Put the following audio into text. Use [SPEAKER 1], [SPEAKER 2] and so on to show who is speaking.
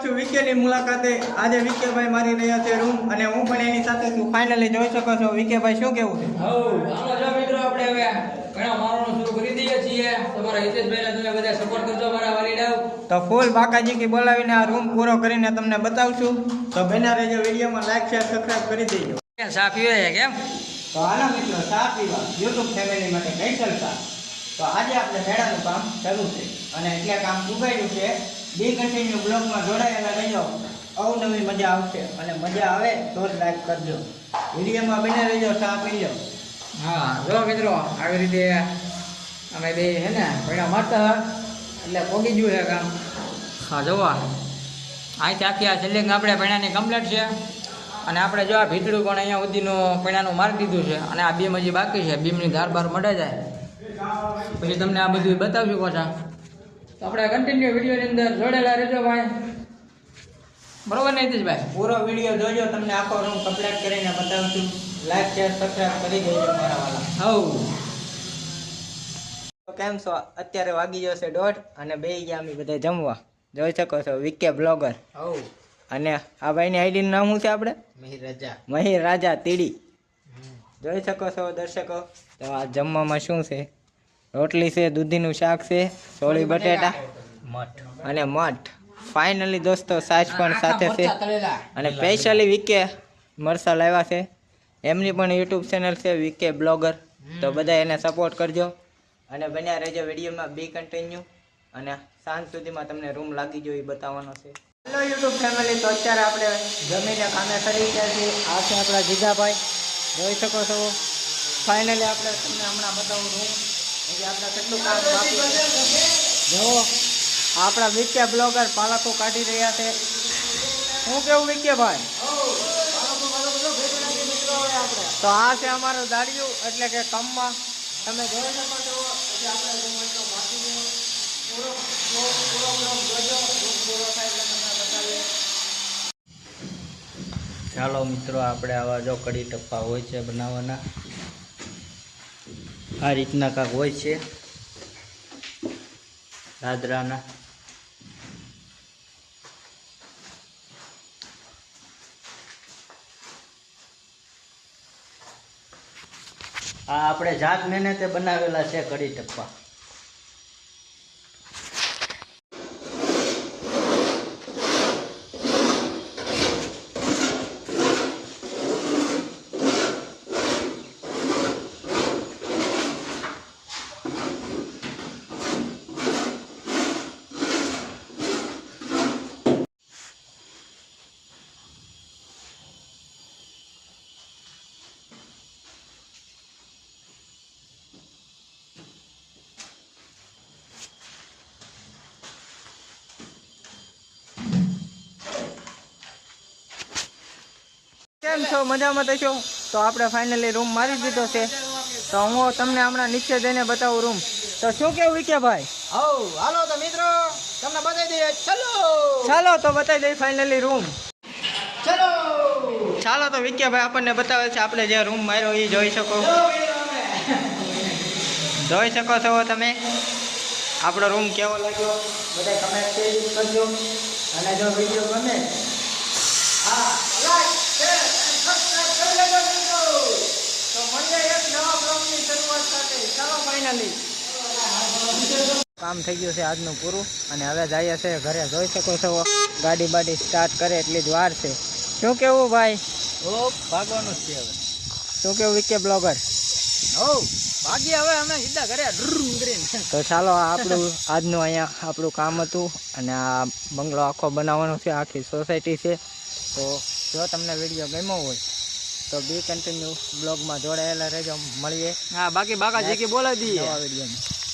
[SPEAKER 1] છું વિકેની મુલાકાતે. આજે વિકેભાઈ મારી રહ્યા છે રૂમ અને હું પણ એની સાથે છું. ફાઇનલી જોઈ શકો છો વિકેભાઈ શું કેવું છે?
[SPEAKER 2] હાલો જો મિત્રો આપણે હવે ઘણા મારવાનું શરૂ કરી દઈએ છીએ. તમારા હિતેશભાઈને તમે બધા સપોર્ટ કરજો મારા વાલીડાઓ.
[SPEAKER 1] તો ફૂલ બાકાજી કી બોલાવીને આ રૂમ પૂરો કરીને તમને બતાવશું. તો બન્યા રહેજો વિડીયોમાં, લાઈક શેર સબસ્ક્રાઇબ કરી દેજો.
[SPEAKER 2] ચા પીવે છે કેમ?
[SPEAKER 1] તો હાલો મિત્રો ચા પીવા યુટ્યુબ ફેમિલી માટે સ્પેશિયલ ચા. તો આજે આપણે મેળાનું કામ શરૂ છે અને એટલે કામ ઉગાડ્યું છે. બી કન્ટિન્યુ બ્લોગમાં જોડાયેલા રહેજો, અવનવી મજા આવશે અને મજા આવે તો જ લાઈક કરજો. વિડીયોમાં બને રહેજો, ચા પીજો.
[SPEAKER 2] હા જો મિત્રો આવી રીતે અમે બે છે ને પૈણા મારતા એટલે પોગી ગયું છે કામ. હા જોવા અહીંથી આખી આ સેલિંગ આપણે પૈણાની કમ્પ્લેટ છે અને આપણે જો આ ભીતડું પણ અહીંયા સુધીનું પૈણાનું મારી દીધું છે અને આ બીમ હજી બાકી છે. બીમની ધાર બાર મટે જાય પછી તમને આ બધું બતાવશું પાછા. તો આપણે કન્ટિન્યુ વિડીયોની અંદર જોડેલા રહેજો ભાઈ, બરોબર ને હિતેશભાઈ?
[SPEAKER 1] પૂરો વિડીયો જોજો, તમને આખો રૂમ કમ્પ્લીટ કરીને બતાવશું. લાઈક શેર સબસ્ક્રાઇબ કરી દેજો મારા વાલા.
[SPEAKER 2] હવ
[SPEAKER 1] તો કેમ છો? અત્યારે વાગી જશે 1:30 અને બેસી ગયા અમે બધા જમવા. જોઈ શકો છો વિકે બ્લોગર
[SPEAKER 2] હવ
[SPEAKER 1] અને આ ભાઈની આઈડીનું નામ શું છે આપણે? મહિર રાજા તીડી. જોઈ શકો છો દર્શકો. તો આ જમવામાં શું છે? રોટલી છે, દૂધીનું શાક છે, સોળી બટેટા અને મઠ. ફાઇનલી દોસ્તો સાસ પણ સાથે છે અને સ્પેશિયલી વિકે મરસા લાવ્યા છે. એમની પણ યુટ્યુબ ચેનલ છે વિકે બ્લોગર. તો બધા એને સપોર્ટ કરજો અને બન્યા રહેજો વિડીયોમાં બી કન્ટિન્યુ. અને સાંજ સુધીમાં તમને રૂમ લાગી ગયો એ બતાવવાનો છે. હેલો યુટ્યુબ ફેમિલી, તો અત્યારે આપણે જમીને કામે કરી ગયા છીએ. આ છે આપણા જીગાભાઈ, જોઈ શકો છો. ફાઇનલી આપણે તમને હમણાં બતાવું રૂમ એટલે આપણે કેટલું કામ બાકી છે. જુઓ આપણા વિકે બ્લોગર પાલકો કાઢી રહ્યા છે. શું કેવું વિકે ભાઈ? તો આ છે અમારું દાડિયું એટલે કે કમમાં તમે જોઈ શકો છો. એટલે આપણે રૂમ એટલો બાકી છે. પૂરો બ્લોગ જોજો, રૂમ પૂરો થાય એટલે તમને બતાવીએ.
[SPEAKER 2] ચાલો મિત્રો આપણે આવા જો કઢી ટપ્પા હોય છે બનાવવાના, આ રીતના કાંક હોય છે દાદરાના. આ આપણે જાત મહેનતે બનાવેલા છે કઢી ટપ્પા.
[SPEAKER 1] કેમ છો? મજામાં થશો? તો આપણે ફાઇનલી રૂમ મારી દીધો છે. તો હું તમને હમણાં નીચે જઈને બતાવું રૂમ. તો શું કેવું વિકે ભાઈ?
[SPEAKER 2] હાલો તો મિત્રો તમને બતાવી દઈએ.
[SPEAKER 1] ચાલો તો બતાવી દઈએ ફાઇનલી રૂમ.
[SPEAKER 2] ચલો
[SPEAKER 1] ચાલો તો વિકે ભાઈ આપણને બતાવે છે. આપણે જે રૂમ માર્યો એ જોઈ શકો છો તમે. આપણો રૂમ કેવો લાગ્યો બધા કમેન્ટ કરજો અને જો વિડીયો ગમે હા લાઈક શેર સબસ્ક્રાઇબ કરી લેજો મિત્રો. તો મળીએ એક નવા બ્લોગની શરૂઆત સાથે. ચાલો ફાઇનલી કામ થઈ ગયું છે આજનું પૂરું અને હવે જઈએ છે ઘરે. જોઈ શકો છો ગાડી બાડી સ્ટાર્ટ કરે એટલી જ વાર છે. શું કેવું ભાઈ?
[SPEAKER 2] ભાગવાનું છે હવે.
[SPEAKER 1] શું કેવું વિકે બ્લોગર?
[SPEAKER 2] ભાગીએ હવે અમે સીધા ઘરે.
[SPEAKER 1] તો ચાલો આપણું આજનું અહીંયા આપણું કામ હતું અને આ બંગલો આખો બનાવવાનો છે, આખી સોસાયટી છે. તો જો તમને વિડીયો ગમ્યો હોય તો બી કન્ટિન્યુ બ્લોગમાં જોડાયેલા રહેજો. મળીએ
[SPEAKER 2] હા બાકી બાકા જે કે બોલાવી દઈએ
[SPEAKER 1] નવા વિડીયોમાં.